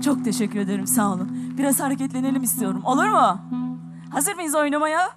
Çok teşekkür ederim, sağ olun. Biraz hareketlenelim istiyorum, olur mu? Hazır mıyız oynamaya?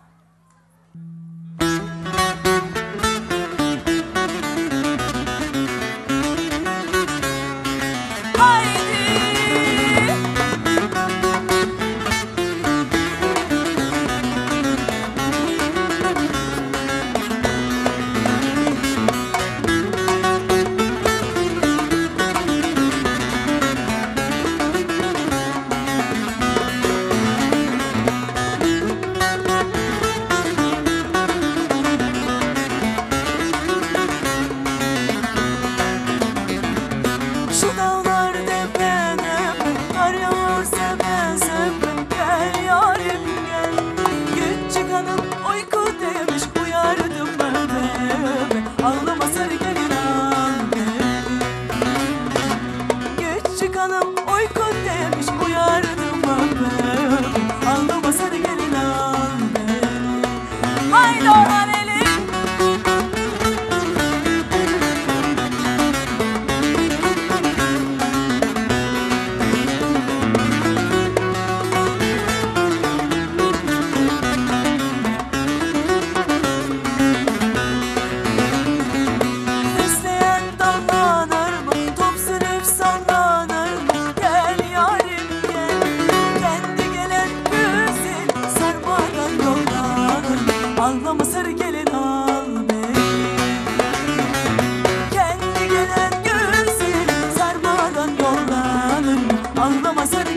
Ağlama sarı gelin al beni. Kendi gelen güzin sarmadan yollanır. Ağlama sarı